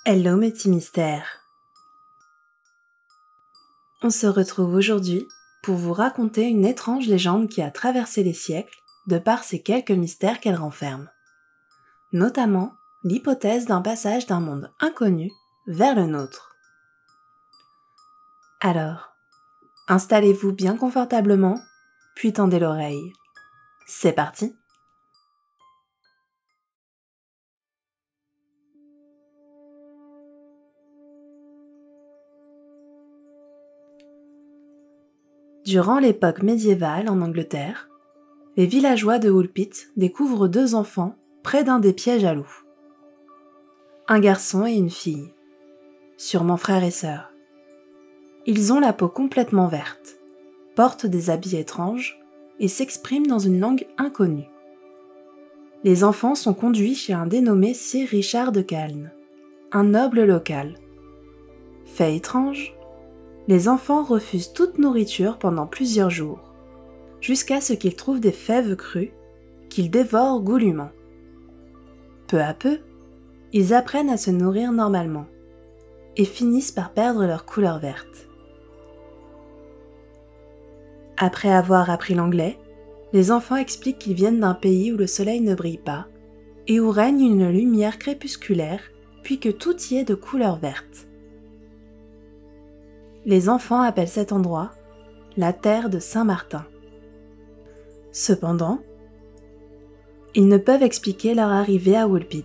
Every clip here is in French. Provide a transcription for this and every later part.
Hello mes petits mystères. On se retrouve aujourd'hui pour vous raconter une étrange légende qui a traversé les siècles de par ces quelques mystères qu'elle renferme. Notamment l'hypothèse d'un passage d'un monde inconnu vers le nôtre. Alors, installez-vous bien confortablement, puis tendez l'oreille. C'est parti! Durant l'époque médiévale en Angleterre, les villageois de Woolpit découvrent deux enfants près d'un des pièges à loups. Un garçon et une fille, sûrement frères et sœurs. Ils ont la peau complètement verte, portent des habits étranges et s'expriment dans une langue inconnue. Les enfants sont conduits chez un dénommé Sir Richard de Calne, un noble local. Fait étrange, les enfants refusent toute nourriture pendant plusieurs jours, jusqu'à ce qu'ils trouvent des fèves crues qu'ils dévorent goulûment. Peu à peu, ils apprennent à se nourrir normalement et finissent par perdre leur couleur verte. Après avoir appris l'anglais, les enfants expliquent qu'ils viennent d'un pays où le soleil ne brille pas et où règne une lumière crépusculaire, puis que tout y est de couleur verte. Les enfants appellent cet endroit la terre de Saint-Martin. Cependant, ils ne peuvent expliquer leur arrivée à Woolpit,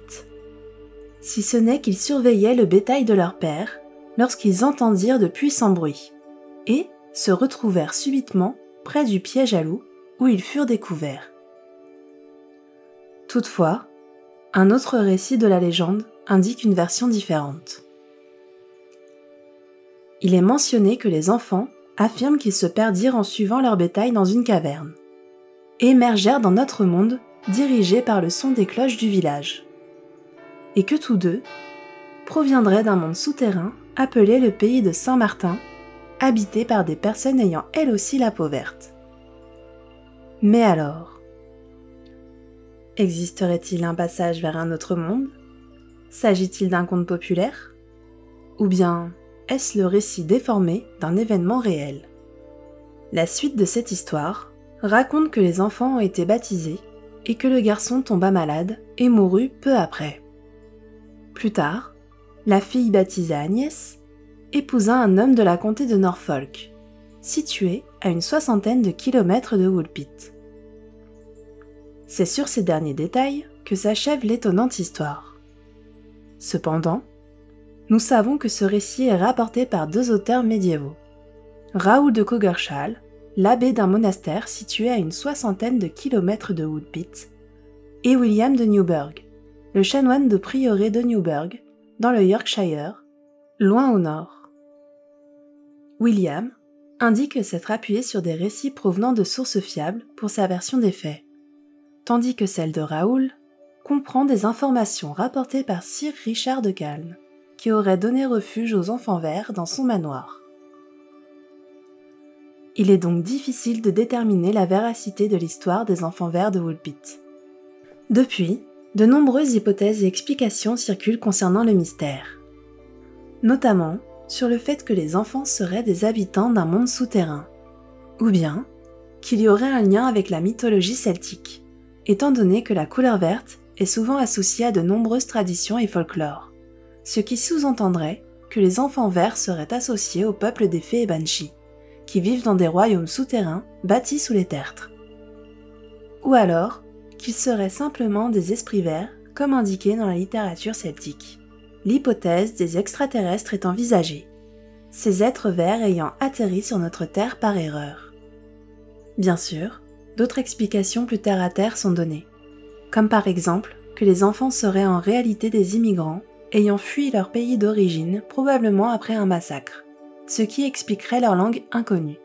si ce n'est qu'ils surveillaient le bétail de leur père lorsqu'ils entendirent de puissants bruits, et se retrouvèrent subitement près du piège à loups où ils furent découverts. Toutefois, un autre récit de la légende indique une version différente. Il est mentionné que les enfants affirment qu'ils se perdirent en suivant leur bétail dans une caverne, et émergèrent dans notre monde dirigés par le son des cloches du village, et que tous deux proviendraient d'un monde souterrain appelé le pays de Saint-Martin, habité par des personnes ayant elles aussi la peau verte. Mais alors, existerait-il un passage vers un autre monde? S'agit-il d'un conte populaire? Ou bien est-ce le récit déformé d'un événement réel? La suite de cette histoire raconte que les enfants ont été baptisés et que le garçon tomba malade et mourut peu après. Plus tard, la fille baptisée Agnès épousa un homme de la comté de Norfolk, situé à une 60aine de kilomètres de Woolpit. C'est sur ces derniers détails que s'achève l'étonnante histoire. Cependant, nous savons que ce récit est rapporté par deux auteurs médiévaux, Raoul de Coggeshall, l'abbé d'un monastère situé à une 60aine de kilomètres de Woolpit, et William de Newburgh, le chanoine de prieuré de Newburgh, dans le Yorkshire, loin au nord. William indique s'être appuyé sur des récits provenant de sources fiables pour sa version des faits, tandis que celle de Raoul comprend des informations rapportées par Sir Richard de Calne, qui aurait donné refuge aux enfants verts dans son manoir. Il est donc difficile de déterminer la véracité de l'histoire des enfants verts de Woolpit. Depuis, de nombreuses hypothèses et explications circulent concernant le mystère, notamment sur le fait que les enfants seraient des habitants d'un monde souterrain, ou bien qu'il y aurait un lien avec la mythologie celtique, étant donné que la couleur verte est souvent associée à de nombreuses traditions et folklores, ce qui sous-entendrait que les enfants verts seraient associés au peuple des fées et banshees, qui vivent dans des royaumes souterrains bâtis sous les tertres. Ou alors qu'ils seraient simplement des esprits verts, comme indiqué dans la littérature celtique. L'hypothèse des extraterrestres est envisagée, ces êtres verts ayant atterri sur notre Terre par erreur. Bien sûr, d'autres explications plus terre à terre sont données, comme par exemple que les enfants seraient en réalité des immigrants ayant fui leur pays d'origine probablement après un massacre, ce qui expliquerait leur langue inconnue.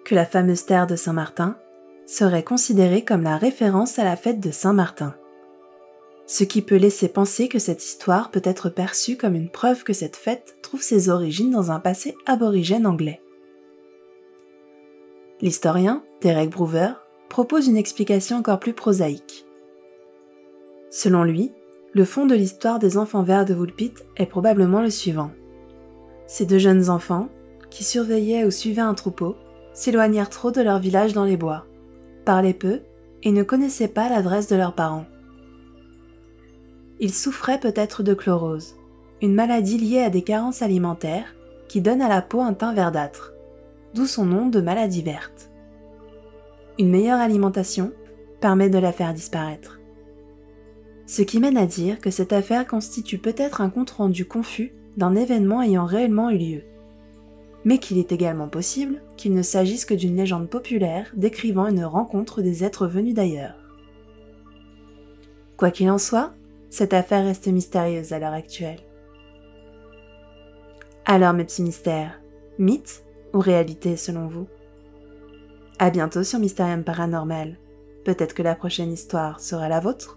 Que la fameuse terre de Saint-Martin serait considérée comme la référence à la fête de Saint-Martin, ce qui peut laisser penser que cette histoire peut être perçue comme une preuve que cette fête trouve ses origines dans un passé aborigène anglais. L'historien, Derek Brewer, propose une explication encore plus prosaïque. Selon lui, Le fond de l'histoire des enfants verts de Woolpit est probablement le suivant. Ces deux jeunes enfants, qui surveillaient ou suivaient un troupeau, s'éloignèrent trop de leur village dans les bois, parlaient peu et ne connaissaient pas l'adresse de leurs parents. Ils souffraient peut-être de chlorose, une maladie liée à des carences alimentaires qui donne à la peau un teint verdâtre, d'où son nom de maladie verte. Une meilleure alimentation permet de la faire disparaître. Ce qui mène à dire que cette affaire constitue peut-être un compte-rendu confus d'un événement ayant réellement eu lieu, mais qu'il est également possible qu'il ne s'agisse que d'une légende populaire décrivant une rencontre des êtres venus d'ailleurs. Quoi qu'il en soit, cette affaire reste mystérieuse à l'heure actuelle. Alors mes petits mystères, mythe ou réalité selon vous? À bientôt sur Mysterium Paranormal. Peut-être que la prochaine histoire sera la vôtre?